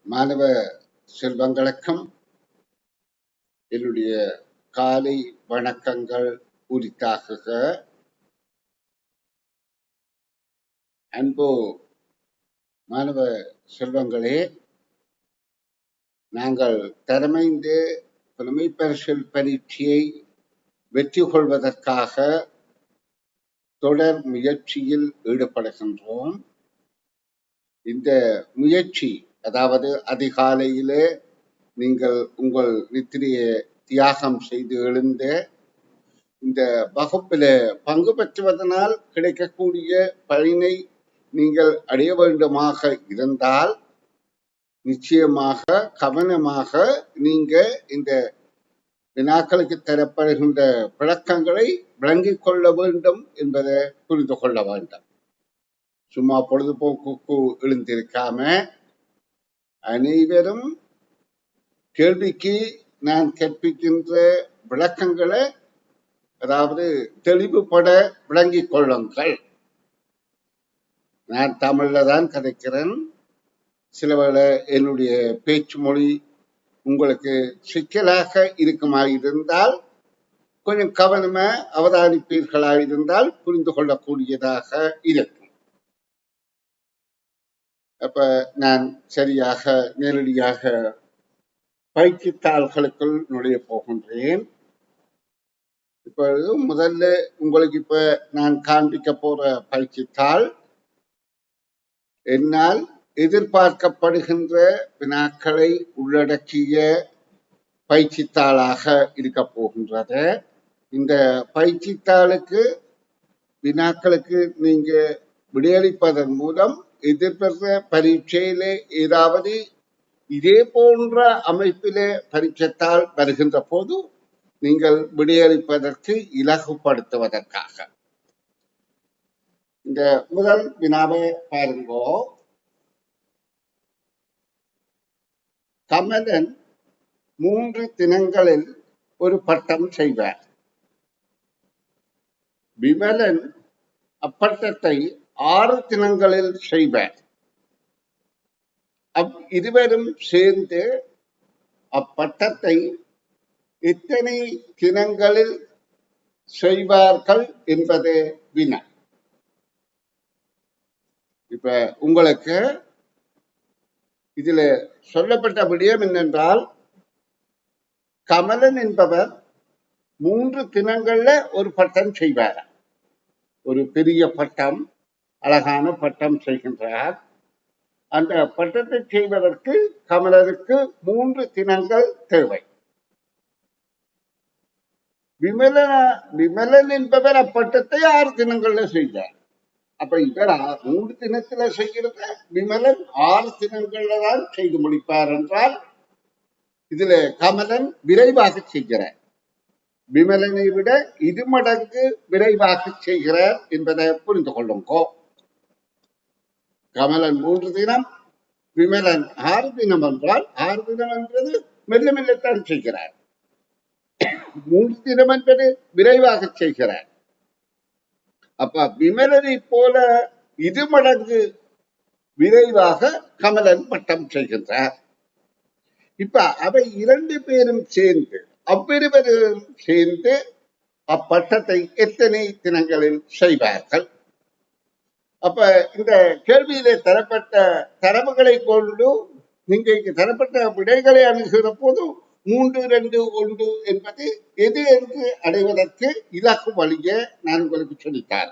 மாணவ செல்வங்களுக்கும் என்னுடைய காலை வணக்கங்கள் உரித்தாகுக. அன்பு மாணவ செல்வங்களே, நாங்கள் தரமைந்து புலமை பரிசில் பரீட்சையை வெற்றி கொள்வதற்காக தொடர் முயற்சியில் ஈடுபடுகின்றோம். இந்த முயற்சி, அதாவது அதிகாலையிலே நீங்கள் உங்கள் நித்திரையை தியாகம் செய்து எழுந்த இந்த வகுப்பில் பங்கு பெற்றுவதனால் கிடைக்கக்கூடிய பயனை நீங்கள் அடைய வேண்டுமாக இருந்தால் நிச்சயமாக கவனமாக நீங்க இந்த வினாக்களுக்கு தரப்படுகின்ற விளக்கங்களை விளங்கிக் கொள்ள வேண்டும் என்பதை புரிந்து கொள்ள வேண்டும். சும்மா பொழுதுபோக்கு எழுந்திருக்காம அனைவரும் கேள்விக்கு நான் கற்பிக்கின்ற விளக்கங்களை அதாவது தெளிவுபட விளங்கிக் கொள்ளுங்கள். நான் தமிழ்ல தான் கதைக்கிறேன். சிலவேளை என்னுடைய பேச்சு மொழி உங்களுக்கு சிக்கலாக இருக்குமாயிருந்தால் கொஞ்சம் கவனமா அவதானிப்பீர்களாயிருந்தால் புரிந்து கொள்ளக்கூடியதாக இருக்கும். அப்ப நான் சரியாக நேரடியாக பயிற்சித்தாள்களுக்குள் நுழைய போகின்றேன். இப்பொழுது முதல்ல உங்களுக்கு இப்ப நான் காண்பிக்க போற பயிற்சித்தாள் என்னால் எதிர்பார்க்கப்படுகின்ற வினாக்களை உள்ளடக்கிய பயிற்சித்தாளாக இருக்க போகின்றது. இந்த பயிற்சித்தாளுக்கு வினாக்களுக்கு நீங்க விடையளிப்பதன் மூலம் எதிர்பார்த்த பரீட்சையிலே ஏதாவது இதே போன்ற அமைப்பிலே பரீட்சைத்தாள் வருகின்ற போது நீங்கள் விடையளிப்பதற்கு இலகுப்படுத்துவதற்காக இந்த முதல் வினாவை பாருங்கோ. கமலன் 3 தினங்களில் ஒரு பட்டம் செய்வார். விமலன் அப்பட்டத்தை 6 தினங்களில் செய்வார். இருவரும் சேர்ந்து அப்பட்டத்தை எத்தனை தினங்களில் செய்வார்கள் என்பது வினா. இப்ப உங்களுக்கு இதுல சொல்லப்பட்ட விடயம் என்னென்றால், கமலன் என்பவர் 3 தினங்கள்ல ஒரு பட்டம் செய்வார். ஒரு பெரிய பட்டம், அழகான பட்டம் செய்கின்றார். அந்த பட்டத்தை செய்வதற்கு கமலனுக்கு 3 தினங்கள் தேவை. விமலன் என்பவர் அப்பட்டத்தை 6 தினங்கள்ல செய்தார். அப்ப இவர் 3 தினத்துல செய்கிறத விமலன் 6 தினங்கள்ல தான் செய்து முடிப்பார் என்றால் இதுல கமலன் விரைவாக செய்கிறார். விமலனை விட 2 மடங்கு விரைவாக செய்கிறார் என்பதை புரிந்து கொள்ளுங்கோ. கமலன் 3 தினம், விமலன் 6 தினம் என்றால் 6 தினம் என்பது மெல்ல மெல்லத்தான் செய்கிறார். 3 தினம் என்பது விரைவாக செய்கிறார். அப்ப விமலனை போல 2 மடங்கு விரைவாக கமலன் பட்டம் செய்கின்றார். இப்ப அவை 2 பேரும் சேர்ந்து அவ்விருவரும் சேர்ந்து அப்பட்டத்தை எத்தனை தினங்களில் செய்வார்கள்? அப்ப இந்த கேள்வியிலே தரப்பட்ட தரவுகளை கொண்டு நீங்க இங்கு தரப்பட்ட விடைகளை அணுகிற போது 3, 2, 1 என்பது எது என்று அடைவதற்கு இலக்கு வழியை நான் உங்களுக்கு சொல்லித்தார்.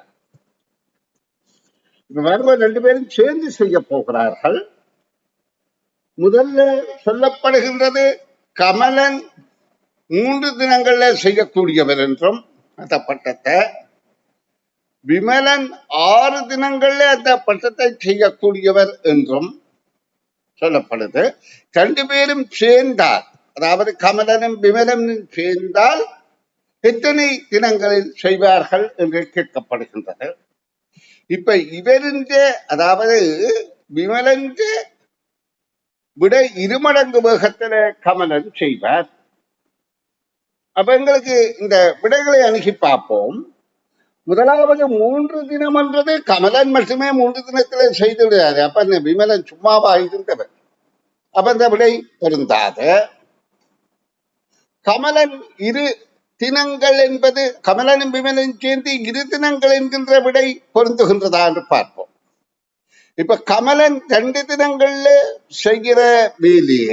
இப்ப வரும்போது 2 பேரும் சேர்ந்து செய்ய போகிறார்கள். முதல்ல சொல்லப்படுகின்றது கமலன் 3 தினங்கள்ல செய்யக்கூடியவர் என்றும் அந்த பட்டத்தை, விமலன் 6 தினங்கள்ல அந்த பட்டத்தை செய்யக்கூடியவர் என்றும் சொல்லப்படுது. 2 பேரும் சேர்ந்தால், அதாவது கமலனும் விமலனும் சேர்ந்தால் எத்தனை தினங்களில் செய்வார்கள் என்று கேட்கப்படுகின்றது. இப்ப இவரின் அதாவது விமலன் விட 2 மடங்கு வேகத்துல கமலன் செய்வார். அப்ப எங்களுக்கு இந்த விடைகளை அணுகி பார்ப்போம். முதலாவது 3 தினம் என்றது கமலன் மட்டுமே 3 தினத்துல செய்து விடாது. அப்ப இந்த விமலன் சும்மாவா இருந்தவர்? அப்ப இந்த விடை பொருந்தாது. கமலன் இரு தினங்கள் என்பது கமலனும் விமலனும் சேர்ந்து இரு தினங்கள் என்கின்ற விடை பொருந்துகின்றதா என்று பார்ப்போம். இப்ப கமலன் 2 தினங்கள்ல செய்கிற வேலைய,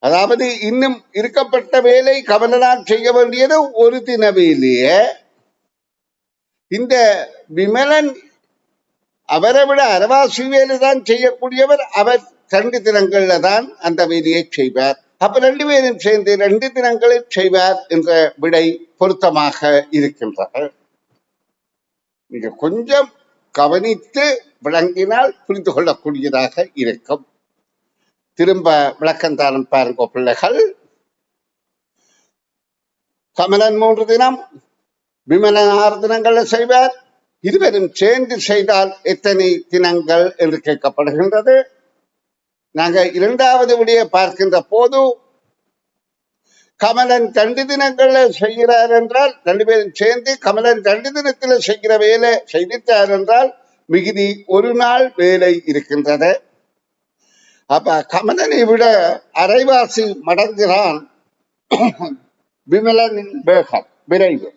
அதாவது இன்னும் இருக்கப்பட்ட வேலை கமலனால் செய்ய வேண்டியது ஒரு தின வேலைய இந்த விமலன் அவரை விட அரவாசி வேலை தான் செய்யக்கூடியவர். அவர் 2 தினங்கள்ல தான் அந்த வேலையை செய்வார். அப்ப 2 பேரும் சேர்ந்து 2 தினங்களில் செய்வார் என்ற விடை பொருத்தமாக இருக்கின்றது. நீங்க கொஞ்சம் கவனித்து விளங்கினால் புரிந்து கொள்ளக்கூடியதாக இருக்கும். திரும்ப விளக்கந்தாரம் பாருங்க பிள்ளைகள். கமலன் 3 தினம், விமலன் 6 தினங்கள்ல செய்வார். இருவரும் சேர்ந்து செய்தால் எத்தனை தினங்கள் என்று கேட்கப்படுகின்றது. நாங்க 2வது விடையை பார்க்கின்ற போது கமலன் 2 தினங்கள்ல செய்கிறார் என்றால் 2 பேரும் சேர்ந்து கமலன் 2 தினத்துல செய்கிற வேலை செய்திட்டார் என்றால் மிகுதி 1 நாள் வேலை இருக்கின்றது. அப்ப கமலனை விட அரைவாசி மடங்குகிறான் விமலனின் வேகம், விரைவு.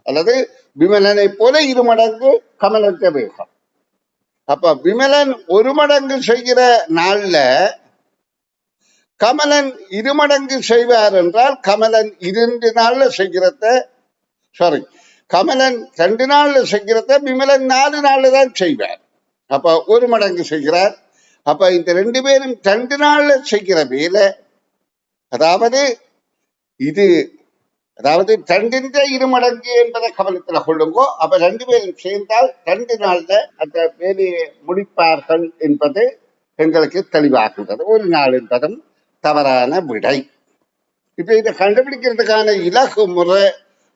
அல்லது விமலனை போல 2 மடங்கு கமலத்த வேகம். அப்ப விமலன் 1 மடங்கு செய்கிற நாள்ல கமலன் 2 மடங்கு செய்வார் என்றால் கமலன் 2 நாள்ல செய்கிறத கமலன் 2 நாள்ல செய்கிறத விமலன் 4 நாள்ல தான் செய்வார். அப்ப 1 மடங்கு செய்கிறார். அப்ப இந்த 2 பேரும் 2 நாள்ல செய்கிற வேலை, அதாவது இது 2 2 மடங்கு என்பதை கவனத்துல கொள்ளுங்கோ. அப்ப 2 பேரும் சேர்ந்தால் 2 நாள்ல அந்த வேலையை முடிப்பார்கள் என்பது எங்களுக்கு தெளிவாகின்றது. 1 நாள் என்பதும் தவறான விடை. இப்ப இதை கண்டுபிடிக்கிறதுக்கான இலகு முறை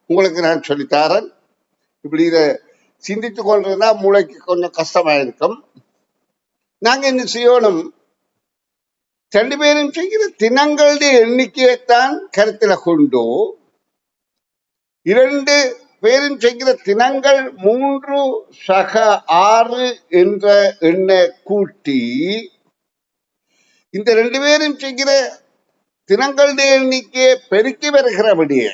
உங்களுக்கு நான் சொல்லித்தாரன். இப்படி இதை சிந்தித்து கொண்டிருந்தா மூளைக்கு கொஞ்சம் கஷ்டமா இருக்கும். நாங்க என்ன செய்யணும், 2 பேரும் செய்கிற தினங்களுடைய எண்ணிக்கையைத்தான் கருத்துல கொண்டு 2 பேரும் செய்கிற தினங்கள் 3 சக 6 என்ற எண்ணை கூட்டி இந்த 2 பேரும் செய்கிற தினங்களுடைய எண்ணிக்கையை பெருக்கி வருகிறபடிய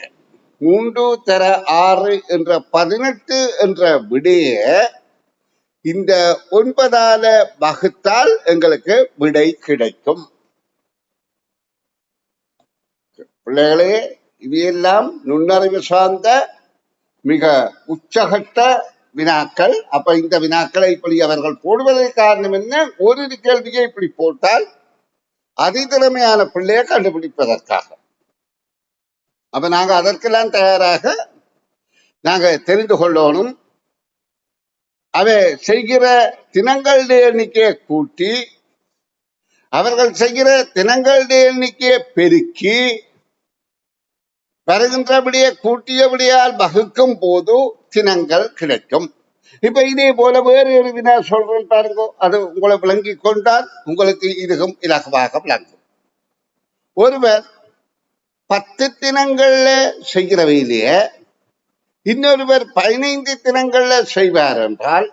3 தர 6 என்ற 18 என்ற விடைய இந்த 9ஆல வகுத்தால் எங்களுக்கு விடை கிடைக்கும். பிள்ளைகளே, இவையெல்லாம் நுண்ணறிவு சார்ந்த மிக உச்சகட்ட வினாக்கள். அப்ப இந்த வினாக்களை இப்படி அவர்கள் போடுவதற்கு காரணம் என்ன, ஒரு கேள்வியை இப்படி போட்டால் அதிதிறமையான பிள்ளையை கண்டுபிடிப்பதற்காக. அப்ப நாங்க அதற்கெல்லாம் தயாராக நாங்க தெரிந்து கொள்ளணும். அவை செய்கிற தினங்களுடைய எண்ணிக்கையை கூட்டி அவர்கள் செய்கிற தினங்களுடைய எண்ணிக்கையை பெருக்கி வருகின்றபடியே கூட்டியபடியால் வகுக்கும் போது தினங்கள் கிடைக்கும். இப்ப இதே போல வேறு ஒரு வினா சொல்றேன் பாருங்க. அது உங்களை விளங்கி கொண்டால் உங்களுக்கு இதுவும் இலகுவாக விளங்கும். ஒருவர் 10 தினங்கள்ல செய்கிற வேலையை இன்னொருவர் 15 தினங்கள்ல செய்வார் என்றால்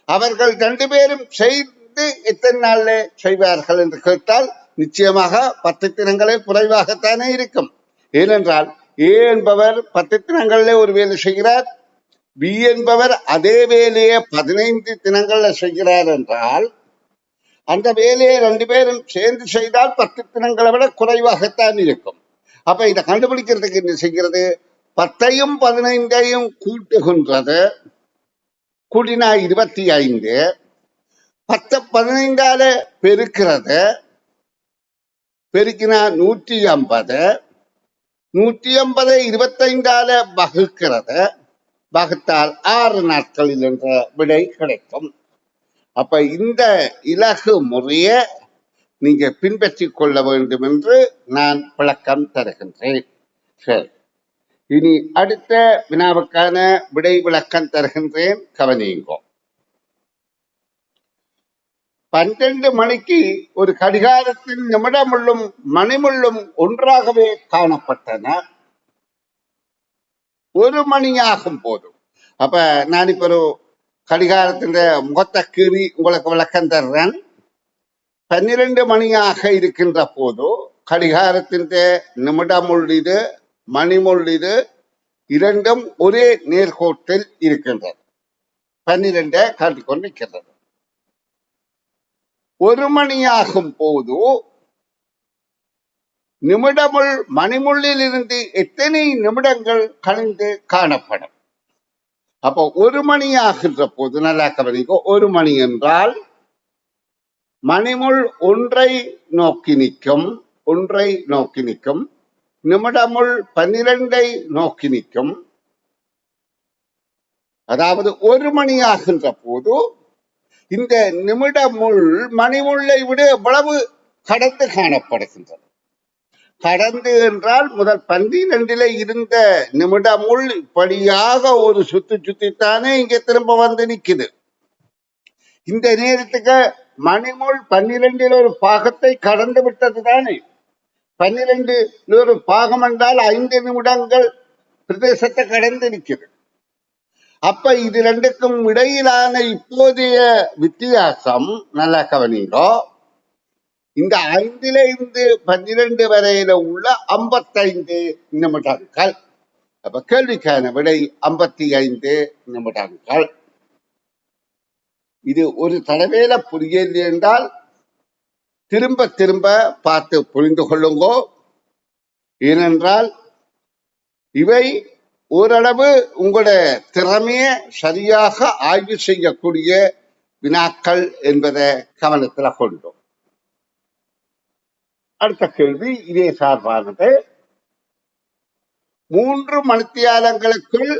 அவர்கள் 2 பேரும் செய்து எத்தனை நாள்ல செய்வார்கள் என்று கேட்டால் நிச்சயமாக 10 தினங்களே குறைவாகத்தானே இருக்கும். ஏனென்றால் ஏ என்பவர் 10 தினங்கள்ல ஒரு வேலை செய்கிறார், பி என்பவர் அதே வேலையை 15 தினங்கள்ல செய்கிறார் என்றால் அந்த வேலையை 2 பேரும் சேர்ந்து செய்தால் 10 தினங்களை விட குறைவாகத்தான் இருக்கும். அப்ப இதை கண்டுபிடிக்கிறதுக்கு என்ன செய்கிறது, 10ஐயும் 15ஐயும் கூட்டுகின்றது, கூட்டினா 25, 10 15ஆல பெருக்கிறது, பெருக்கினா 150, 150ஐ 25ஆல வகுக்கிறது, வகுத்தால் 6 நாட்களில் என்ற விடை கிடைக்கும். அப்ப இந்த இலகு முறைய நீங்க பின்பற்றி கொள்ள வேண்டும் என்று நான் விளக்கம் தருகின்றேன். சரி, இனி அடுத்த வினாவுக்கான விடை விளக்கம் தருகின்றேன், கவனியுங்கோ. 12 மணிக்கு ஒரு கடிகாரத்தின் நிமிடமுள்ளும் மணிமுள்ளும் ஒன்றாகவே காணப்பட்டன. 1 மணி ஆகும் போது, அப்ப நான் இப்ப ஒரு கடிகாரத்தின் முகத்தை கீறி உங்களுக்கு விளக்கம் தர்றேன். 12 மணியாக இருக்கின்ற போது கடிகாரத்தின் நிமிடமுள் இது மணிமுள் இது இரண்டும் ஒரே நேர்கோட்டில் இருக்கின்றது. 12 காட்டிக்கொண்டிருக்கின்றது. 1 மணியாகும் போது நிமிடமுள் மணிமுள்ளில் இருந்து எத்தனை நிமிடங்கள் கழிந்து காணப்படும். அப்போ 1 மணி ஆகின்ற போது நல்லா கவனிக்கோ, 1 மணி என்றால் மணிமுள் ஒன்றை நோக்கி நிற்கும், நிமிடமுள் 12 நோக்கி நிற்கும். அதாவது 1 மணி ஆகின்ற போது இந்த நிமிடமுள் மணிமுள்ளை விட எவ்வளவு கடந்து காணப்படுகின்றது. கடந்து என்றால் முதல் 12 இருந்த நிமிடமுள் இப்படியாக ஒரு சுத்தித்தானே இங்க திரும்ப வந்து நிக்குது. இந்த நேரத்துக்கு மணிமுள் 12 ஒரு பாகத்தை கடந்து விட்டது தானே. 12 ஒரு பாகம் என்றால் 5 நிமிடங்கள் பிரதேசத்தை கடந்து நிற்குது. அப்ப இது ரெண்டுக்கும் இடையிலான இப்போதைய வித்தியாசம் நல்லா கவனிங்கோ. இந்த 5 இருந்து 12 வரையில உள்ள 55 நிமிடங்கள். அப்ப கேள்விக்கான விடை 55 நிமிடங்கள். இது ஒரு தடவையில புரியவில்லை என்றால் திரும்ப திரும்ப பார்த்து புரிந்து கொள்ளுங்கோ. ஏனென்றால் இவை ஓரளவு உங்களுடைய திறமையை சரியாக ஆய்வு செய்யக்கூடிய வினாக்கள் என்பதை கவனத்தில் கொண்டோம். அடுத்த கேள்வி இதே சார்பானது. 3 மணித்தியாலங்களுக்குள்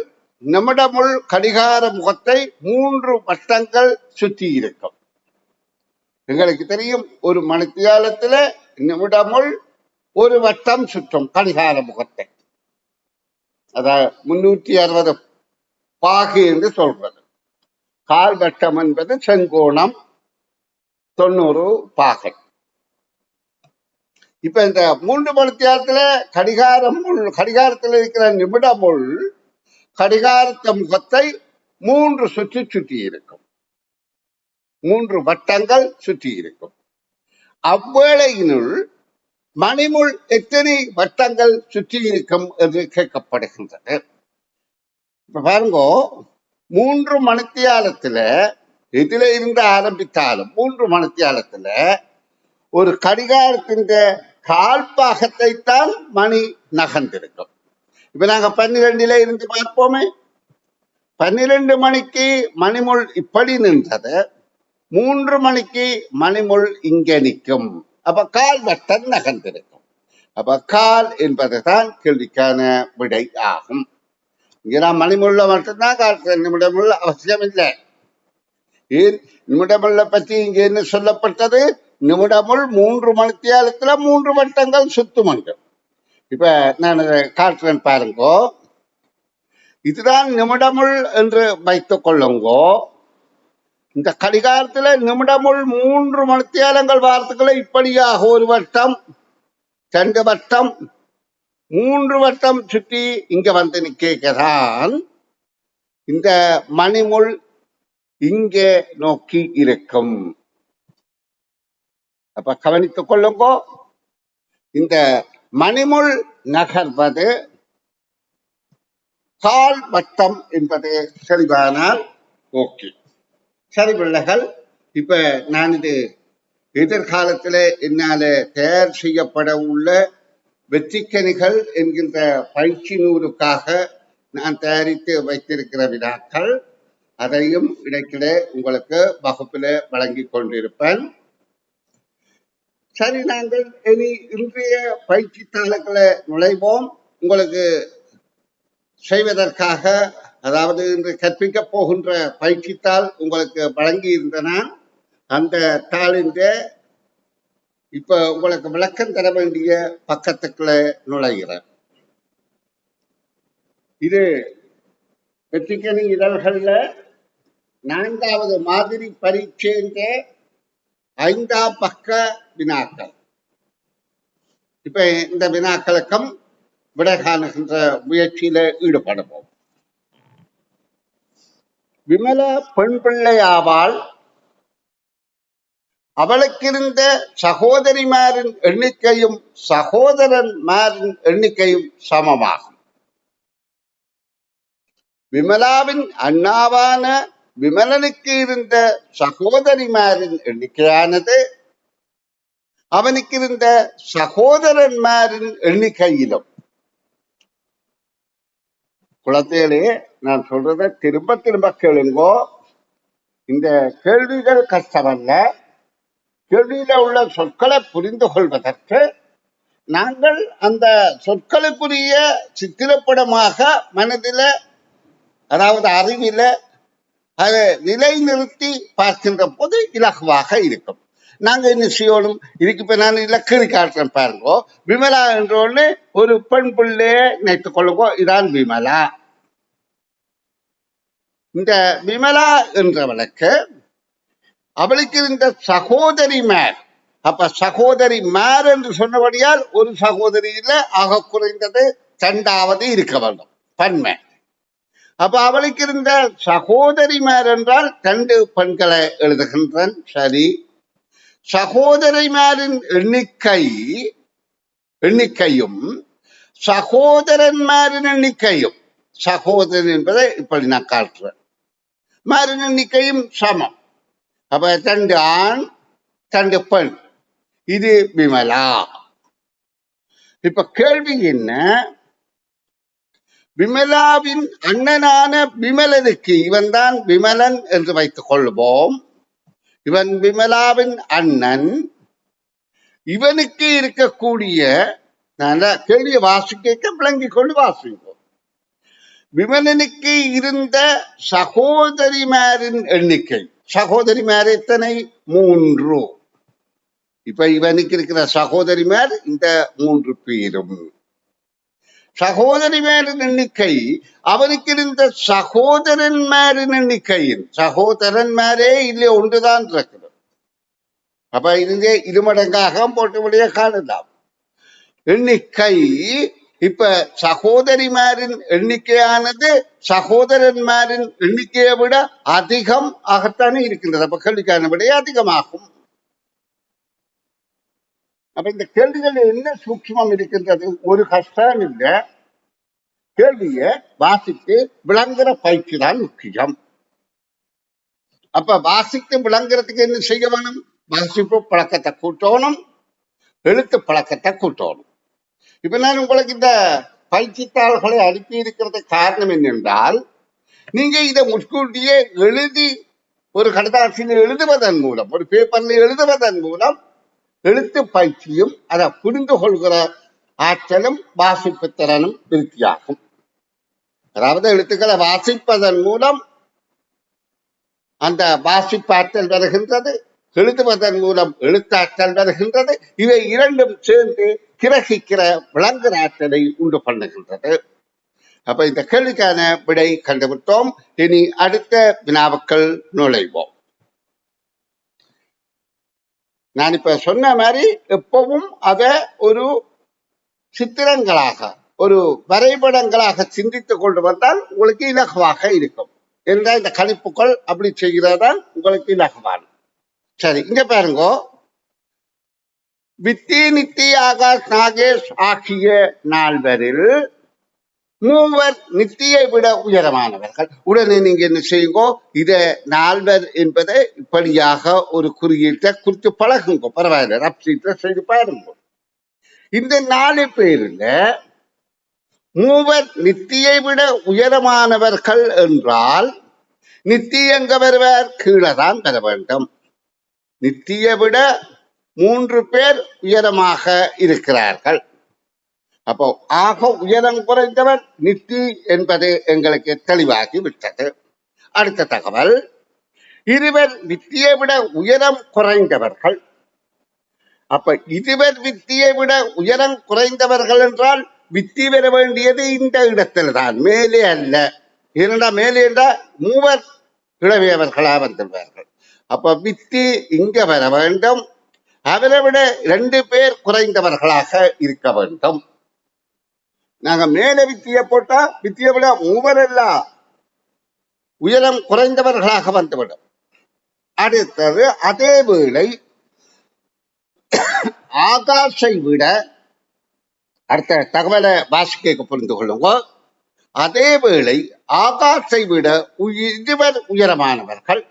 நிமிடமுள் கடிகார முகத்தை 3 வட்டங்கள் சுற்றி இருக்கும். எங்களுக்கு தெரியும், ஒரு மணித்தியாலத்துல நிமிடமுள் ஒரு வட்டம் சுற்றும் கடிகார முகத்தை. அதாவது 360 பாகு என்று சொல்றது. கால் வட்டம் என்பது செங்கோணம் 90 பாகை. இப்ப இந்த 3 மணித்தியாலத்துல கடிகாரத்தில் இருக்கிற நிமிடமுள் கடிகாரத்த முகத்தை 3 சுற்றி இருக்கும். 3 வட்டங்கள் சுற்றி இருக்கும். அவ்வேளையினுள் மணிமுள் எத்தனை வட்டங்கள் சுற்றி இருக்கும் என்று கேட்கப்படுகின்றது. இப்ப பாருங்க, 3 மணித்தியாலத்துல எதில இருந்து ஆரம்பித்தாலும் 3 மணித்தியாலத்துல ஒரு கடிகாரத்தின் கால் பாகத்தை தான் மணி நகர்ந்திருக்கும். இப்ப நாங்க 12 இருந்து பார்ப்போமே. 12 மணிக்கு மணிமுள் இப்படி நின்றது, 3 மணிக்கு மணிமுள் இங்க நிற்கும். அப்ப கால் வட்டம் நகர்ந்திருக்கும். அப்ப கால் என்பதுதான் கேள்விக்கான விடை ஆகும். இங்க நான் மணிமுள்ள மட்டும்தான் காட்டுறேன், நிமிடமுள்ள அவசியம் இல்லை. ஏன் நிமிடமுள்ள பற்றி இங்க என்ன சொல்லப்பட்டது? நிமிடமுள் 3 மணித்தியாலத்துல 3 வட்டங்கள் சுத்துமண்டு. இப்ப நான் காட்டுறேன் பாருங்கோ. இதுதான் நிமிடமுள் என்று வைத்துக் கொள்ளுங்கோ. இந்த கடிகாரத்துல நிமிடமுள் 3 மணித்தியாலங்கள் வாரத்துக்களை இப்படியாக ஒரு வட்டம், 2 வட்டம், 3 வட்டம் சுற்றி இங்க வந்து நிற்கிறான். இந்த மணிமுள் இங்கே நோக்கி இருக்கும். அப்ப கவனித்துக் கொள்ளுங்கோ. இந்த மணிமுள் நகர்வது கால் வட்டம் என்பது சரிவானால் ஓகே. சரி பிள்ளைகள், இப்ப நான் இது எதிர்காலத்துல என்னால தயார் செய்யப்பட உள்ள வெற்றிக்கனிகள் என்கின்ற பயிற்சி நூலுக்காக நான் தயாரித்து வைத்திருக்கிற வினாக்கள், அதையும் இடைக்கிட உங்களுக்கு வகுப்பில வழங்கி கொண்டிருப்பேன். சரி, நாங்கள் இனி இன்றைய பயிற்சி தாள்களை நுழைவோம். உங்களுக்கு செய்வதற்காக, அதாவது இன்று கற்பிக்க போகின்ற பயிற்சித்தாள் உங்களுக்கு வழங்கி இருந்தன. அந்த தாளின் இப்ப உங்களுக்கு விளக்கம் தர வேண்டிய பக்கத்துக்குள்ள நுழைகிறேன். இது வெற்றிக்கணி இதழ்கள்ல 4வது மாதிரி பரீட்சை 5ஆம் பக்க வினாக்கள். இப்ப இந்த வினாக்களுக்கும் விடை காணுகின்ற முயற்சியில ஈடுபடுவோம். விமல பெண் பிள்ளை ஆவாள், அவளுக்கு இருந்த சகோதரிமாரின் எண்ணிக்கையும் சகோதரன்மாரின் எண்ணிக்கையும் சமமாகும். விமலாவின் அண்ணாவான விமலனுக்கு இருந்த சகோதரிமாரின் எண்ணிக்கையானது அவனுக்கு இருந்த சகோதரன்மாரின் எண்ணிக்கையிலும். குழந்தைகளே, நான் சொல்றத திரும்ப திரும்ப கேளுங்கோ. இந்த கேள்விகள் கஷ்டமல்ல. கேள்வியில உள்ள சொற்களை புரிந்து கொள்வதற்கு நாங்கள் அந்த சொற்களுக்குரிய சித்திரப்படமாக மனதில, அதாவது அறிவில அதை நிலைநிறுத்தி பார்க்கின்ற போது இலகுவாக இருக்கும். நாங்க என்ன செய்யணும்? இதுக்கு இப்ப நான் இலக்கணி காட்டுறேன் பாருங்கோ. விமலா என்றோன்னு ஒரு பெண் பிள்ளைய நினைத்துக் கொள்ளுங்கோ. இதான் விமலா. இந்த விமலா என்றவளுக்கு அவளுக்கு இருந்த சகோதரிமார். அப்ப சகோதரிமார் என்று சொன்னபடியால் ஒரு சகோதரியில ஆக குறைந்தது 2வது இருக்க வேண்டும், பன்மை. அப்ப அவளுக்கு இருந்த சகோதரிமார் என்றால் 2 பெண்களை எழுதுகின்றன். சரி, சகோதரிமாரின் எண்ணிக்கையும் சகோதரன்மாரின் எண்ணிக்கையும், சகோதரன் என்பதை இப்படி நான் காட்டுறேன், மாரின் எண்ணிக்கையும் சமம். அப்ப 2 ஆண் 2 பெண். இது விமலா. இப்ப கேள்வி என்ன? விமலாவின் அண்ணனான விமலனுக்கு, இவன் தான் விமலன் என்று வைத்துக் கொள்வோம். இவன் விமலாவின் அண்ணன். இவனுக்கு இருக்கக்கூடிய, கேள்வியை வாசிக்க விளங்கிக் கொண்டு வாசிப்போம். விமலனுக்கு இருந்த சகோதரிமாரின் எண்ணிக்கை, சகோதரிமார் எத்தனை? 3. இப்ப இவனுக்கு இருக்கிற சகோதரிமார் இந்த 3 பேரும். சகோதரிமாரின் எண்ணிக்கை அவனுக்கு இருந்த சகோதரன்மாரின் எண்ணிக்கையின், சகோதரன்மாரே இல்லை, ஒன்றுதான் இருக்கிறது. அப்ப இதுவே இருமடங்காக போட்டபடியே காணலாம் எண்ணிக்கை. இப்ப சகோதரிமாரின் எண்ணிக்கையானது சகோதரன்மாரின் எண்ணிக்கையை விட அதிகம் ஆகத்தானே இருக்கின்றது. அப்ப கேள்விக்கானபடியே அதிகமாகும். அப்ப இந்த கேள்விகள் என்ன சூட்சமம் இருக்கின்றது? ஒரு கஷ்டம் இல்லை. கேள்வியை வாசித்து விளங்குற பயிற்சி தான் முக்கியம். அப்ப வாசித்து விளங்குறதுக்கு என்ன செய்ய வேணும்? வாசிப்பு பழக்கத்தை கூட்டணும், எழுத்து பழக்கத்தை கூட்டணும். இப்ப நான் உங்களுக்கு இந்த பயிற்சித்தாள்களை அனுப்பி இருக்கிறது காரணம் என்னென்றால், நீங்க இதை முன்கூட்டியே எழுதி ஒரு கடதாசியில் எழுதுவதன் மூலம், ஒரு பேப்பர்ல எழுதுவதன் மூலம் எழுத்து பயிற்சியும் அதை புரிந்து கொள்கிற ஆற்றலும் வாசிப்பு திறனும் விருத்தியாகும். அதாவது எழுத்துக்களை வாசிப்பதன் மூலம் அந்த வாசிப்பாற்றல் வருகின்றது, எழுதுவதன் மூலம் எழுத்தாற்றல் வருகின்றது. இவை இரண்டும் சேர்ந்து கிரகிக்கிற விளங்குற ஆற்றலை உண்டு பண்ணுகின்றது. அப்ப இந்த கேள்விக்கான விடை கண்டுவிட்டோம். இனி அடுத்த வினாவுக்கள் நுழைவோம். நான் இப்ப சொன்ன மாதிரி எப்பவும் அதை ஒரு சித்திரங்களாக, ஒரு வரைபடங்களாக சிந்தித்துக் கொண்டு வந்தால் உங்களுக்கு இலகுவாக இருக்கும். என்ற இந்த கணிப்புகள் அப்படி செய்கிறதான் உங்களுக்கு இலகுவான. சரி, இங்க பாருங்க. வித்தி, நித்தி, ஆகாஷ், நாகேஷ் ஆகிய 4வரில் 3 நித்தியை விட உயரமானவர்கள். உடனே நீங்க என்ன செய்யுங்கோ? இத 4 என்பதை இப்படியாக ஒரு குறியீட்டை குறித்து பழகுங்க. பரவாயில்ல, ரப்சீட்டை செய்து பாருங்க. இந்த 4 பேருல 3 நித்தியை விட உயரமானவர்கள் என்றால் நித்தி எங்க வருவார்? கீழே தான் பெற வேண்டும். நித்தியை விட 3 பேர் உயரமாக இருக்கிறார்கள். அப்போ ஆக உயரம் குறைந்தவர் நித்தி என்பது எங்களுக்கு தெளிவாகி விட்டது. அடுத்த தகவல், 2 வித்தியை விட உயரம் குறைந்தவர்கள். அப்ப 2 வித்தியை விட உயரம் குறைந்தவர்கள் என்றால் வித்தி வர வேண்டியது இந்த இடத்துல தான், மேலே அல்ல. இரண்டா மேலே என்றால் 3 இளவியவர்களா வந்துள்ளார்கள். அப்ப வித்தி இங்க வர வேண்டும். அவரை விட 2 பேர் குறைந்தவர்களாக இருக்க வேண்டும். நாங்க மேல வித்தியை போட்டா வித்தியை விட 3 எல்லாம் உயரம் குறைந்தவர்களாக வந்துவிடும். அடுத்தது, அதே வேளை ஆகாஷை விட அடுத்த தகவலை வாசிக்க புரிந்து கொள்ளுங்க. அதே வேளை ஆகாஷை விட இருவர் உயரமானவர்கள்.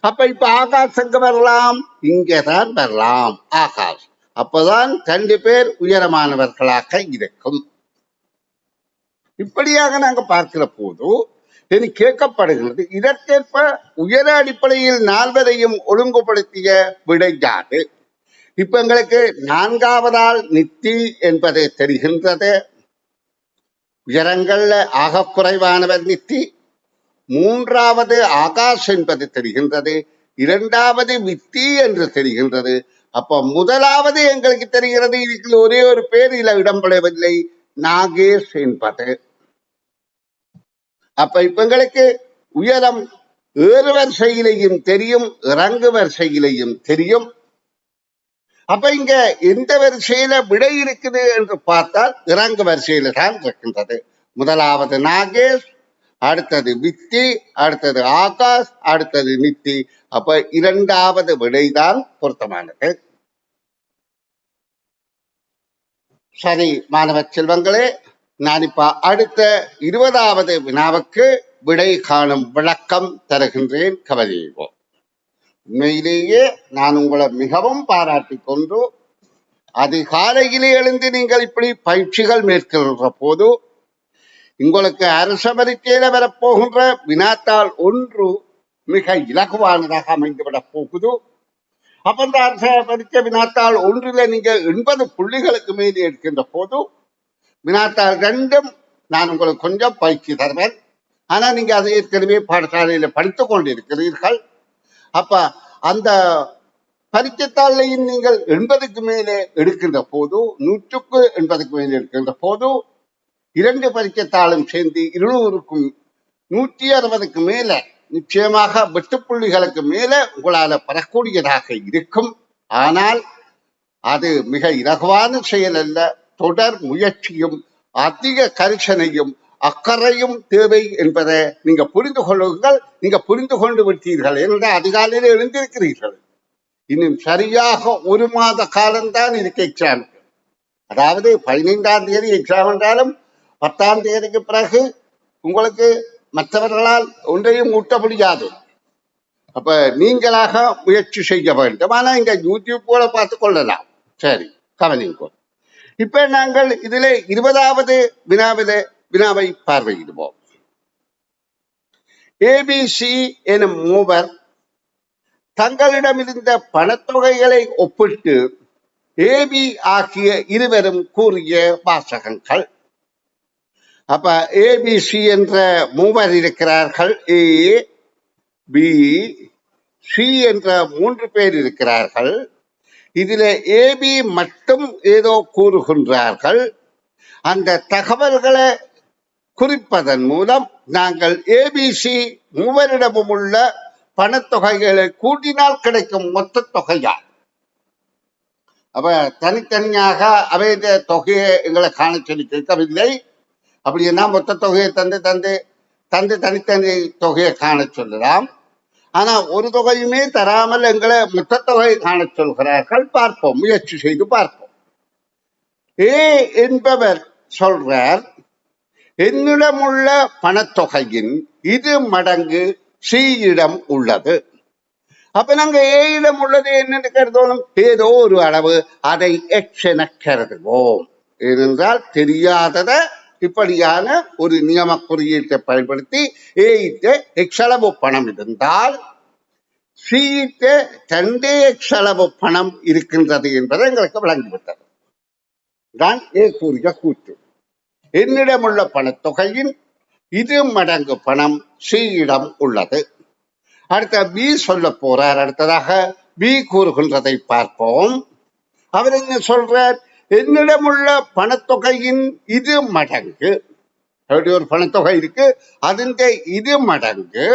அப்ப இப்ப ஆகாஷ் எங்க வரலாம்? இங்கதான் வரலாம் ஆகாஷ். அப்பதான் 2 பேர் உயரமானவர்களாக இருக்கும். இப்படியாக நாங்க பார்க்கிற போது இனி கேட்கப்படுகிறது, இதற்கேற்ப உயர அடிப்படையில் 4வரையும் ஒழுங்குபடுத்திய விடையாது. இப்ப எங்களுக்கு 4வதால் நித்தி என்பது தெரிகின்றது. உயரங்கள்ல ஆக குறைவானவர் நித்தி. 3வது ஆகாஷ் என்பது தெரிகின்றது. 2வது வித்தி என்று தெரிகின்றது. அப்ப 1வது எங்களுக்கு தெரிகிறது, இதுக்கு ஒரே ஒரு பேர் இதில் இடம்பெறவில்லை, நாகேஷ் என்பது. அப்ப இப்ப எங்களுக்கு உயரம் ஏறு வரிசையிலையும் தெரியும், இறங்கு வரிசையிலையும் தெரியும். அப்ப இங்க எந்த வரிசையில விடை இருக்குது என்று பார்த்தால் இறங்கு வரிசையில தான் இருக்கின்றது. 1வது நாகேஷ், அடுத்தது வித்தி, அடுத்தது ஆகாஷ், அடுத்தது நித்தி. அப்ப 2வது விடைதான் பொருத்தமானது. சரி மாணவ செல்வங்களே, நான் இப்ப அடுத்த 20வது வினாவுக்கு விடை காணும் விளக்கம் தருகின்றேன், கவனிப்போம். உண்மையிலேயே நான் உங்களை மிகவும் பாராட்டி கொண்டு, அதிகாலையிலே எழுந்து நீங்கள் இப்படி பயிற்சிகள் மேற்கொள்கிற போது உங்களுக்கு அரச பரீட்சையில வரப்போகின்ற வினாத்தாள் 1 மிக இலகுவானதாக அமைந்துவிடப் போகுது. அப்ப இந்த அரச பரீட்சை வினாத்தாள் 1ல நீங்க 80 புள்ளிகளுக்கு மேலே எடுக்கின்ற போது வினாத்தாள் 2ம் நான் உங்களுக்கு கொஞ்சம் பயிற்சி தருவேன். ஆனா நீங்க அதை ஏற்கனவே பாடசாலையில படித்துக் கொண்டிருக்கிறீர்கள். அப்ப அந்த பரீட்சைத்தாளையும் நீங்கள் 80க்கு மேலே எடுக்கின்ற போது, 100க்கு 80க்கு மேலே எடுக்கின்ற போது 2 பரீட்சைத்தாளும் சேர்ந்து 200க்கும் 160க்கு மேல நிச்சயமாக 8 புள்ளிகளுக்கு மேல உங்களால பெறக்கூடியதாக இருக்கும். ஆனால் அது மிக இலகுவான செயல் அல்ல. தொடர் முயற்சியும் அதிக கரிசனையும் அக்கறையும் தேவை என்பதை நீங்க புரிந்து கொள்ளுங்கள். நீங்க புரிந்து கொண்டு விட்டீர்கள் என்றால் அதிகாலையில் எழுந்திருக்கிறீர்கள். இன்னும் சரியாக 1 மாத காலம்தான் இருக்கு எக்ஸாம். அதாவது 15ஆம் தேதி எக்ஸாம் என்றாலும் 10ஆம் தேதிக்கு பிறகு உங்களுக்கு மற்றவர்களால் ஒன்றையும் ஊட்ட முடியாது. அப்ப நீங்களாக முயற்சி செய்ய வேண்டும். ஆனா இங்க யூடியூப் போல பார்த்து கொள்ளலாம். சரி, கவனிங்கோ. இப்ப நாங்கள் இதிலே 20வது வினாவை பார்வையிடுவோம். ஏபிசி எனும் மூவர் தங்களிடமிருந்த பணத்தொகைகளை ஒப்பிட்டு ஏபி ஆகிய இருவரும் கூறிய வாசகங்கள். அப்ப ஏபிசி என்ற மூவர் இருக்கிறார்கள், ஏ பி சி என்ற 3 பேர் இருக்கிறார்கள். இதுல ஏபி மட்டும் ஏதோ கூறுகின்றார்கள். அந்த தகவல்களை குறிப்பதன் மூலம் நாங்கள் ஏபிசி மூவரிடமும் உள்ள பணத்தொகைகளை கூட்டினால் கிடைக்கும் மொத்த தொகையா. அப்ப தனித்தனியாக அவைய தொகையை எங்களை காண சொல்லி கேட்கவில்லை. அப்படின்னா மொத்த தொகையை தந்து தனித்தனி தொகையை காண சொல்லலாம். ஆனா ஒரு தொகையுமே தராமல் எங்களை மொத்த தொகையை காண சொல்கிறார்கள். பார்ப்போம், முயற்சி செய்து பார்ப்போம். ஏ என்பவர் சொல்றார், என்னிடம் உள்ள பணத்தொகையின் 2 மடங்கு சியிடம் உள்ளது. அப்ப நாங்க ஏயிடம் உள்ளது என்னன்னு கருதணும், ஏதோ ஒரு அளவு, அதை எக்ஸ் என கருதுவோம். ஏனென்றால் தெரியாதத இப்படியான ஒரு நியம குறியீட்டை பயன்படுத்தி ஏயிட்ட எக்ஸ் அளவு பணம் இருந்தால் சியிட்ட 2 எக்ஸ் அளவு பணம் இருக்கின்றது என்பதை எங்களுக்கு விளங்கிவிட்டது. தான் ஏ கூறிய கூற்று. என்னிடம் உள்ள பணத்தொகையின் 2 மடங்கு பணம் சியிடம் உள்ளது. அடுத்த பி சொல்ல போறார். அடுத்ததாக பி கூறுகின்றதை பார்ப்போம். அவர் என்ன சொல்றார், என்னிடம் உள்ள பணத்தொகையின் 2 மடங்கு, ஒரு பணத்தொகை இருக்கு, அதன் 2 மடங்கு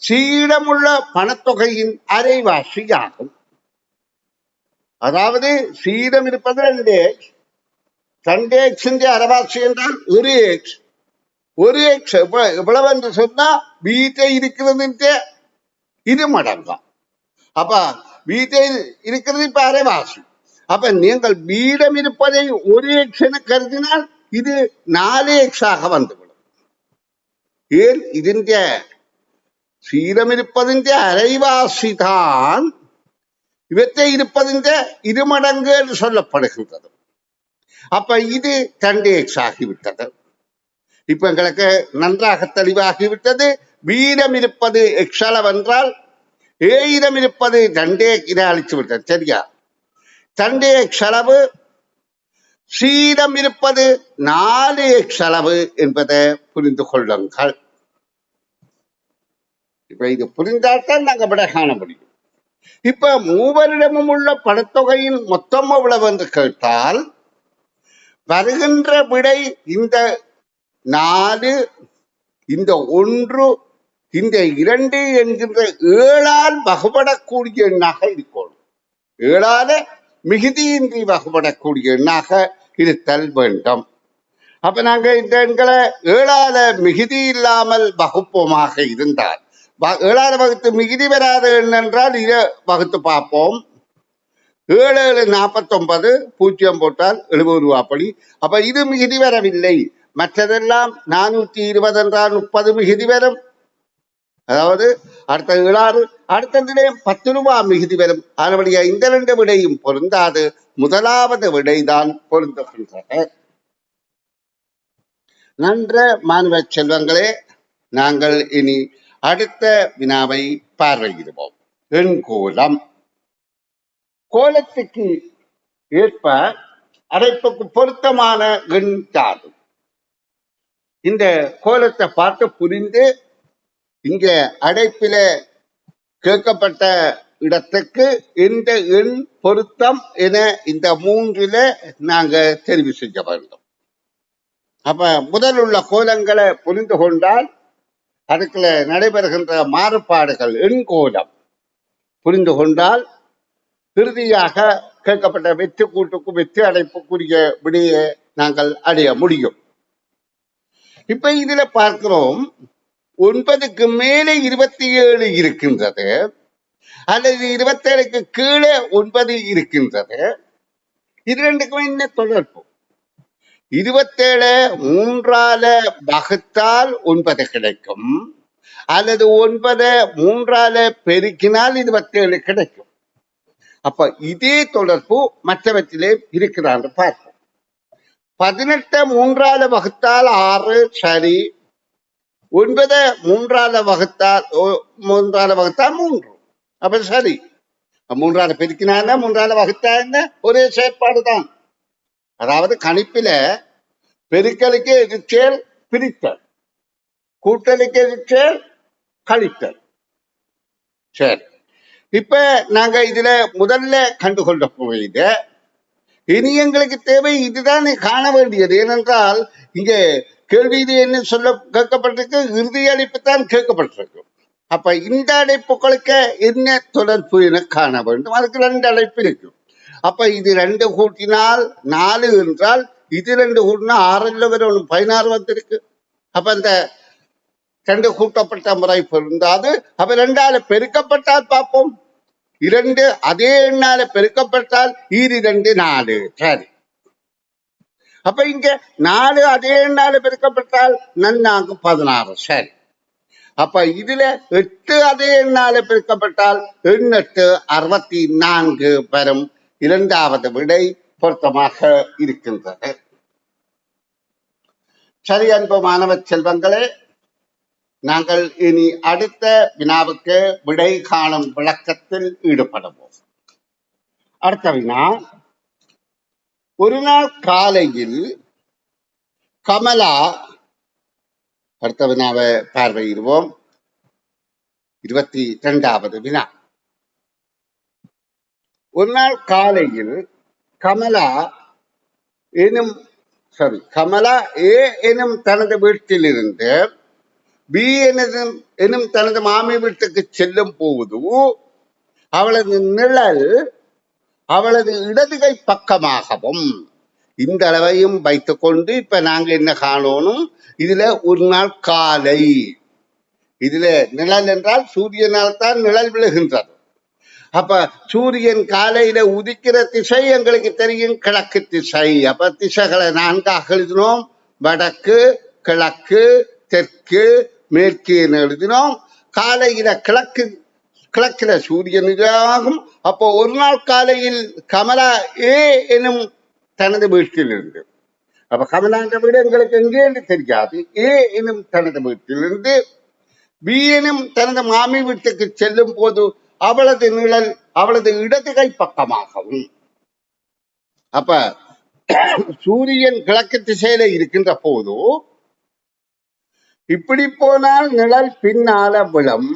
சியிடம் உள்ள பணத்தொகையின் அரைவாசி ஆகும். அதாவது சியிடம் இருப்பது 2 எக்ஸ் அரைவாசி என்றால் 1 எக்ஸ். 1 எக்ஸ் எவ்வளவு என்று சொன்னா வீட்டை இருக்கிறது 2 மடங்கா. அப்ப வீட்டை இருக்கிறது இப்ப அரைவாசி. அப்ப நீங்கள் மீதம் இருப்பதை ஒரு எக்ஸ் என கருதினால் இது 4x ஆக வந்துவிடும். ஏன் ഇതിന്റെ சீரமிருப்பதிന്റെ அரைவாசிதான் இவற்றை இருப்பதிന്റെ இருமடங்கு என்று சொல்லப்படுகின்றது. அப்ப இது 2x ஆகிவிட்டது. இப்ப எங்களுக்கு நன்றாக தெளிவாகிவிட்டது. வீதம் இருப்பது எக்ஸ் அளவென்றால் ஏயிடம் இருப்பது 2x இதை அழிச்சு விட்டது. சரியா? 2x அளவு, சீரம் இருப்பது 4x அளவு என்பதை புரிந்து கொள்ளுங்கள். இப்ப இது புரிந்தால்தான் நாங்க விட காண முடியும். இப்ப மூவரிடமும் உள்ள பணத்தொகையின் மொத்தம் எவ்வளவு என்று கேட்டால் வருகின்ற விடை இந்த 4, இந்த 1, இந்த 2 என்கின்ற 7ஆல் வகுபடக்கூடிய எண்ணாக இருக்கணும். 7ஆல மிகுதியின்றி வகுபடக்கூடிய எண்ணாக இருத்தல் வேண்டும். அப்ப நாங்க இந்த எண்களை 7ஆல மிகுதி இல்லாமல் வகுப்போமாக இருந்தால், 7ஆல வகுத்து மிகுதி வராத எண் என்றால் இதை வகுத்து பார்ப்போம். 7 7 49, 0 போட்டால் 70 ரூபாப்படி. அப்ப இது மிகுதி வரவில்லை. மற்றதெல்லாம் 420 என்றால் 30 மிகுதி வரும். அதாவது அடுத்த 7 அடுத்த நிலையம் 10 ரூபாய் மிகுதி வரும். அதனுடைய இந்த 2 விடையும் பொருந்தாது. முதலாவது விடைதான் பொருந்துகின்றது. நன்ற மாணவ செல்வங்களே, நாங்கள் இனி அடுத்த வினாவை பார்வையிடுவோம். எண்கோலம். கோலத்துக்கு ஏற்ப அடைப்புக்கு பொருத்தமான எண் யாது? இந்த கோலத்தை பார்த்து புரிந்து இங்க அடைப்பில கேட்கப்பட்ட இடத்துக்கு எந்த எண் பொருத்தம் என இந்த 3ல நாங்க தெரிவு செய்ய வேண்டும். அப்ப முதல் உள்ள கோலங்களை புரிந்து கொண்டால் அதுக்குள்ள நடைபெறுகின்ற மாறுபாடுகள் எண்கோலம் புரிந்து கொண்டால் இறுதியாக கேட்கப்பட்ட வெற்றி கூட்டுக்கும் வெற்றி அடைப்புக்குரிய விடையை நாங்கள் அடைய முடியும். இப்ப இதுல பார்க்கிறோம் 9க்கு மேலே 27 இருக்கின்றது, அல்லது 27க்கு கீழே 9 இருக்கின்றது. இது ரெண்டுக்கும் என்ன தொடர்பு? 27 3ஆல வகுத்தால் 9 கிடைக்கும், அல்லது 9 3ஆல பெருக்கினால் 27 கிடைக்கும். அப்ப இதே தொடர்பு மற்றவற்றிலே இருக்கிறான்னு பார்ப்போம். 18 3ஆல வகுத்தால் 6 சரி, 9 3ஆல வகுத்தால் 3 அப்ப சரி. 3ஆல பெருக்கினா என்ன, 3ஆல வகுத்தா என்ன, ஒரே செயற்பாடுதான். அதாவது கணிப்பில பெருக்கலுக்கு எதிர்ச்சேல் பிரித்தல், கூட்டலுக்கு எதிர்ச்சேல் கழித்தல். சரி, இப்ப நாங்க இதுல முதல்ல கண்டுகொண்ட போயிது. இனி எங்களுக்கு தேவை இதுதான் காண வேண்டியது. ஏனென்றால் இங்க கேள்வி இது என்ன சொல்ல கேட்கப்பட்டிருக்கு, இறுதி அழைப்பு தான் கேட்கப்பட்டிருக்கு. அப்ப இந்த அழைப்புகளுக்கு என்ன தொடர்பு என காண வேண்டும். அதுக்கு 2 அழைப்பு இருக்கு. அப்ப இது 2 கூட்டினால் 4 என்றால் இது 2 கூட்டினா 6 வரும் 16 வந்திருக்கு. அப்ப இந்த 2 கூட்டப்பட்ட முறை பொருந்தாது. அப்ப 2ஆல பெருக்கப்பட்டால் பார்ப்போம். 2 அதே எண்ணால பெருக்கப்பட்டால் 2 4 சரி. அப்ப இங்க 4 அதே எண்ணால பெருக்கப்பட்டால் 4 16 சரி. அப்ப இதுல 8 அதே எண்ணால பெருக்கப்பட்டால் 8 64 வரும். 2வது விடை பொருத்தமாக இருக்கின்றது. சரி அன்பு மாணவ செல்வங்களே, நாங்கள் இனி அடுத்த வினாவுக்கு விடை காணும் விளக்கத்தில் ஈடுபடுவோம். அடுத்த வினா, ஒரு நாள் காலையில் கமலா, அடுத்த வினாவை பார்வையிடுவோம். 22வது வினா. ஒரு நாள் காலையில் கமலா ஏ எனும் தனது வீட்டிலிருந்து பி எனும் தனது மாமி வீட்டுக்கு செல்லும் போது அவளது நிழல் அவளது இடதுகை பக்கமாகவும், இந்த அளவையும் வைத்துக் கொண்டு இப்ப நாங்க என்ன காணணும், இதுல ஒரு நாள் காலை, இதுல நிழல் என்றால் சூரியனால் தான் நிழல் விழுகின்றது. அப்ப சூரியன் காலையில உதிக்கிற திசை எங்களுக்கு தெரியும் கிழக்கு திசை. அப்ப திசைகளை நான்காக எழுதினோம். வடக்கு, கிழக்கு, தெற்கு, மேற்கு எழுதினோம். காலையில கிழக்கில சூரியன் இதாகும். அப்போ ஒரு நாள் காலையில் கமலா ஏ எனும் தனது வீட்டில் இருந்து, அப்ப கமலான்ற வீடு எங்களுக்கு எங்கே தெரியாது, ஏ எனும் தனது வீட்டிலிருந்து பி எனும் தனது மாமி வீட்டுக்கு செல்லும் போது அவளது நிழல் அவளது இடது கை பக்கமாகவும், அப்ப சூரியன் கிழக்கு திசையில இருக்கின்ற போது இப்படி போனால் நிழல் பின்னால விழும்,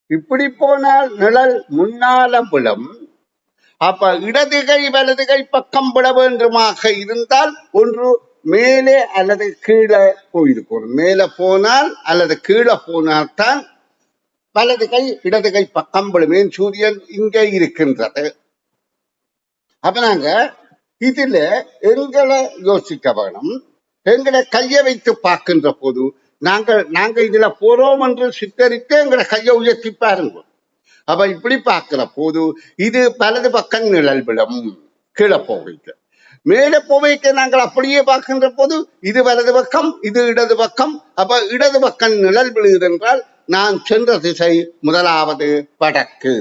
இப்படி போனால் நிழல் முன்னால விழும். அப்ப இடது கை வலது கை பக்கம் விட வேண்டுமாக இருந்தால் ஒன்று மேலே அல்லது கீழே போயிருக்கும். மேலே போனால் அல்லது கீழே போனால் தான் வலது கை இடது கை பக்கம் விடுமே. சூரியன் இங்கே இருக்கின்றது. அப்ப நாங்க இதுல எங்களை யோசிக்க வேணும். எங்களை கையை வைத்து பார்க்கின்ற போது நாங்க இதுல போறோம் என்று சித்தரித்து எங்களை கையை உயர்த்தி பாருங்க. அப்ப இப்படி பார்க்கிற போது இது வலது பக்கம் நிழல் விடும் கீழே போவைக்கு. மேலே போவைக்கு நாங்கள் அப்படியே பார்க்கின்ற போது இது வலது பக்கம், இது இடது பக்கம். அப்ப இடது பக்கம் நிழல் விழுகிறது என்றால் நான் சென்ற திசை முதலாவது வடக்கு.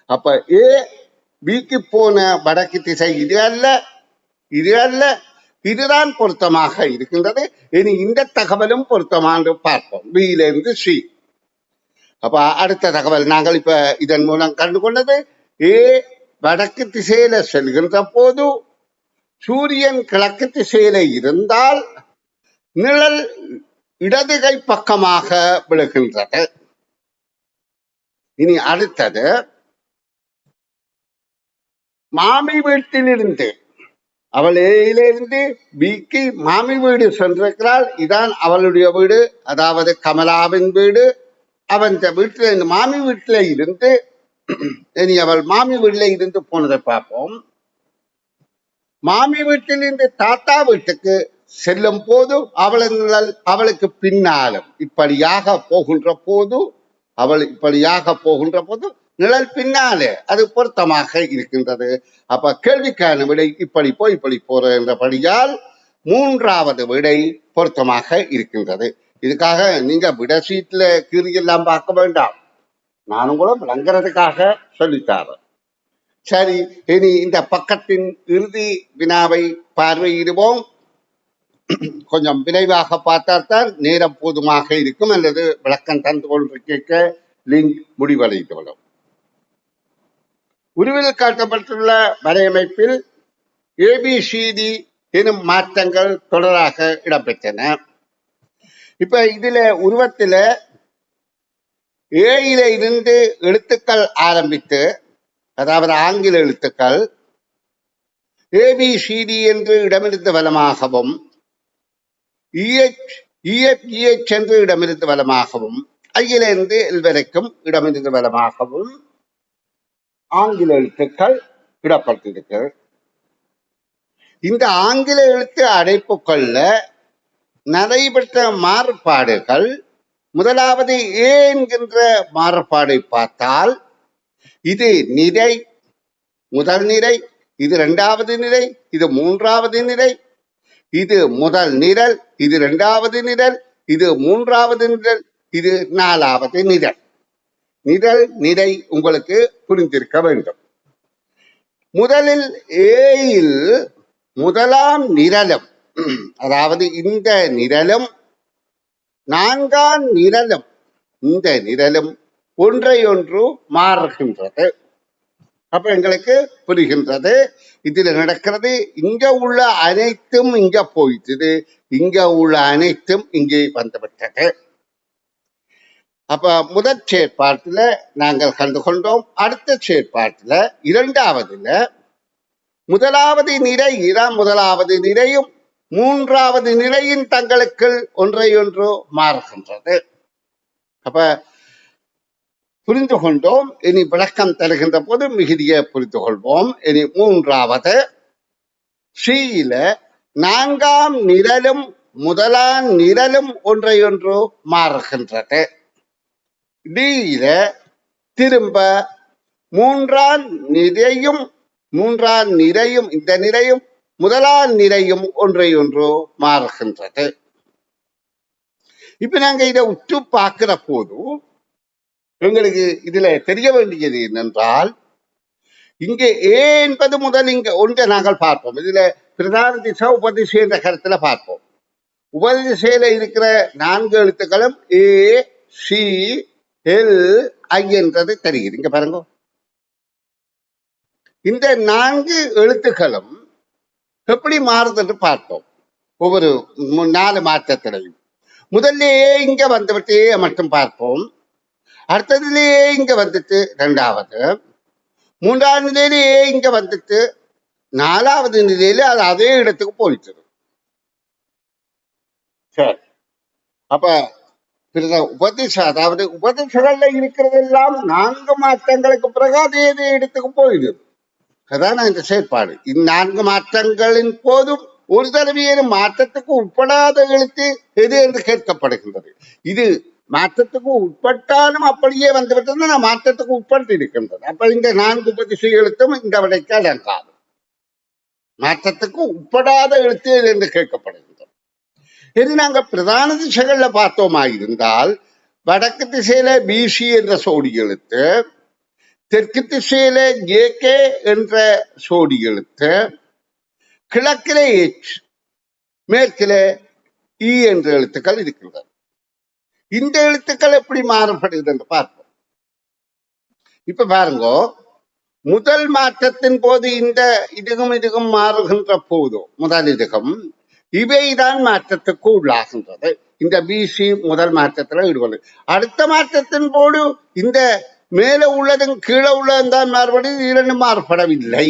அப்ப ஏ பிக்கு போன வடக்கு திசை இது அல்ல, இது அல்ல, இதுதான் பொருத்தமாக இருக்கின்றது. இனி இந்த தகவலும் பொருத்தமானு பார்ப்போம். பியிலிருந்து சி. அப்ப அடுத்த தகவல் நாங்கள் இப்ப இதன் மூலம் கண்டுகொண்டது, ஏ வடக்கு திசையில செல்கின்ற போது சூரியன் கிழக்கு திசையில இருந்தால் நிழல் இடது கை பக்கமாக விழுகின்றது. இனி அடுத்தது, மாமி வீட்டிலிருந்து அவள் ஏயிலிருந்து பிக்கு மாமி வீடு சென்றிருக்கிறாள். இதான் அவளுடைய வீடு, அதாவது கமலாவின் வீடு. அவன் வீட்டில இந்த மாமி வீட்டில இருந்து இனி அவள் மாமி வீட்டில இருந்து போனதை பார்ப்போம். மாமி வீட்டிலிருந்து தாத்தா வீட்டுக்கு செல்லும் போது அவளுக்கு பின்னாலும் இப்படியாக போகின்ற போது நிழல் பின்னாலே அது பொருத்தமாக இருக்கின்றது. அப்ப கேள்விக்கான விடை இப்படி போய் இப்படி போற என்றபடியால் மூன்றாவது விடை பொருத்தமாக இருக்கின்றது. இதுக்காக நீங்க விட சீட்ல கீறியெல்லாம் பார்க்க வேண்டாம், நானும் கூட விளங்குறதுக்காக சொல்லித்தாரேன். சரி, இனி இந்த பக்கத்தின் இறுதி வினாவை பார்வையிடுவோம். கொஞ்சம் விரைவாக பார்த்தால்தான் நேரம் போதுமாக இருக்கும், அல்லது விளக்கம் தந்து கொண்டு கேட்க லிங்க் முடிவடைந்துவிடும். உருவில் காட்டப்பட்டுள்ள வரையமைப்பில் ஏபிசிடி எனும் மாற்றங்கள் தொடராக இடம்பெற்றன. இப்ப இதுல உருவத்தில ஏயில இருந்து எழுத்துக்கள் ஆரம்பித்து, அதாவது ஆங்கில எழுத்துக்கள் ஏபிசிடி என்று இடமிருந்து வலமாகவும், இஎஃப் என்று இடமிருந்து வலமாகவும், ஐயிலிருந்து எல் வரைக்கும் இடமிருந்து வலமாகவும் ஆங்கில எழுத்துக்கள் இடப்பட்டிருக்கு. இந்த ஆங்கில எழுத்து அடைப்புகள்ல நடைபெற்ற மாறுபாடுகள், முதலாவது ஏ என்கின்ற மாறுபாடை பார்த்தால் இது நிறை, முதல் நிறை, இது இரண்டாவது நிறை, இது மூன்றாவது நிறை, இது முதல் நிரல், இது இரண்டாவது நிரல், இது மூன்றாவது நிரல், இது நாலாவது நிரல். நிரல் நிறை உங்களுக்கு புரிந்திருக்க வேண்டும். முதலில் ஏயில் முதலாம் நிரலும், அதாவது இந்த நிரலும் நான்காம் நிரலும், இந்த நிரலும் ஒன்றையொன்று மாறுகின்றது. அப்ப எங்களுக்கு புரிகின்றது இதுல நடக்கிறது. இங்க உள்ள அனைத்தும் இங்க போயிட்டது, இங்க உள்ள அனைத்தும் இங்கே வந்துவிட்டது. அப்ப முதற் செயற்பாட்டுல நாங்கள் கண்டுகொண்டோம். அடுத்த செயற்பாட்டுல இரண்டாவதுல முதலாவது நிறை இதான் முதலாவது நிலையும் மூன்றாவது நிலையின் தங்களுக்குள் ஒன்றையொன்று மாறுகின்றது. அப்ப புரிந்து கொண்டோம். இனி விளக்கம் தருகின்ற போது மிகுதியை புரிந்து கொள்வோம். இனி மூன்றாவது சியில நான்காம் நிரலும் முதலாம் நிரலும் ஒன்றையொன்று மாறுகின்றது. டியில திரும்ப மூன்றாம் நிறையும் இந்த நிறையும் முதலாம் நிறையும் ஒன்றையொன்று மாறுகின்றது. இப்ப நாங்க இதை உற்று பார்க்கிற போது எங்களுக்கு இதுல தெரிய வேண்டியது என்னென்றால், இங்கே ஏ என்பது முதல் இங்க ஒன்றை நாங்கள் பார்ப்போம். இதுல பிரதான திசை உபதிசை என்ற கருத்துல பார்ப்போம். உபதிசையில இருக்கிற 4 எழுத்துக்களும் ஏ சி எல் ஐ என்றது தெரியுது. இங்க பாருங்க, இந்த 4 எழுத்துக்களும் எப்படி மாறுது என்று பார்ப்போம். ஒவ்வொரு 4 மாற்றத்திலையும் முதல்லையே இங்க வந்துவிட்டு மட்டும் பார்ப்போம். அடுத்ததுலேயே இங்க வந்துட்டு 2வது, 3ஆம் நிலையிலேயே இங்க வந்துட்டு 4வது நிலையில அது அதே இடத்துக்கு போயிட்டு. சரி, அப்ப உபதிசை, அதாவது உபதிசைகள்ல இருக்கிறதெல்லாம் 4 மாற்றங்களுக்கு பிறகு அதே இடத்துக்கு போயிடுது. அதான் இந்த செயற்பாடு. இந்த 4 மாற்றங்களின் போதும் ஒரு தடவையும் மாற்றத்துக்கு உட்படாத எழுத்து எது என்று கேட்கப்படுகின்றது. இது மாற்றத்துக்கு உட்பட்டாலும் அப்படியே வந்துவிட்டது, மாற்றத்துக்கு உட்பட்டு இருக்கின்றது. அப்ப இந்த 4 உபதிசை எழுத்தும் இந்த விடைக்கு அடங்காது. மாற்றத்துக்கு உட்படாத எழுத்து எது என்று கேட்கப்படுகின்றது. இது நாங்க பிரதான திசைகள்ல பார்த்தோமா இருந்தால், வடக்கு திசையில பிசி என்ற சோடி எழுத்து, தெற்கு திசையில ஜேகே என்ற சோடி எழுத்து, கிழக்கில எச், மேற்கில இ என்ற எழுத்துக்கள் இருக்கின்றன. இந்த எழுத்துக்கள் எப்படி மாறுபடுகிறது என்று பார்ப்போம். இப்ப பாருங்க, முதல் மாற்றத்தின் போது இந்த இதுகும் மாறுகின்ற போது முதல் இதுகம் இவைதான் மாற்றத்துக்கு உள்ளாகின்றது. இந்த பிசி முதல் மாற்றத்துல ஈடுபடு. அடுத்த மாற்றத்தின் போது இந்த மேல உள்ளதும் கீழே உள்ளதும் தான் மாறுபடுது, இரண்டு மாறுபடவில்லை.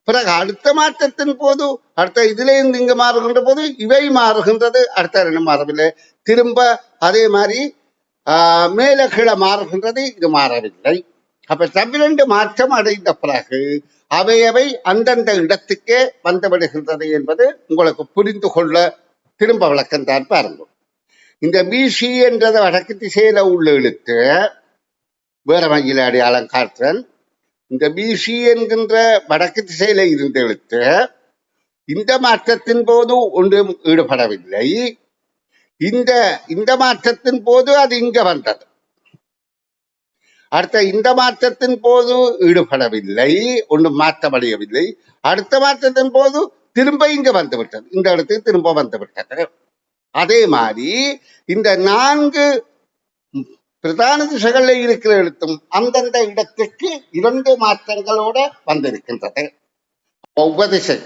பிறகு அடுத்த மாற்றத்தின் போது அடுத்த இதுல இருந்து இங்க மாறுகின்ற போது இவை மாறுகின்றது, அடுத்த 2 மாறவில்லை. திரும்ப அதே மாதிரி மேல கீழே மாறுகின்றது, இது மாறவில்லை. அப்ப தமிழண்டு மாற்றம் அடைந்த பிறகு அவையவை அந்தந்த இடத்துக்கே வந்து விடுகின்றது என்பது உங்களுக்கு புரிந்து கொள்ள திரும்ப விளக்கம் தான் பாருங்க. இந்த பிசி என்றது வடக்கு திசையில உள்ள எழுத்து வேற வகையில் அடையாளம் காற்றல். இந்த பிசி என்கின்ற வடக்கு திசையில இருந்த எழுத்து இந்த மாற்றத்தின் போது ஒன்றும் ஈடுபடவில்லை. இந்த மாற்றத்தின் போது அது இங்க வந்தது. அடுத்த இந்த மாற்றத்தின் போது ஈடுபடவில்லை, ஒன்றும் மாற்றமடையவில்லை. அடுத்த மாற்றத்தின் போது திரும்ப இங்க வந்து விட்டது, இந்த இடத்துக்கு திரும்ப வந்து விட்டது. அதே மாதிரி இந்த 4 பிரதான திசைகளில் இருக்கிற எழுத்தும் அந்தந்த இடத்துக்கு 2 மாற்றங்களோட வந்திருக்கின்றது. உபதிசை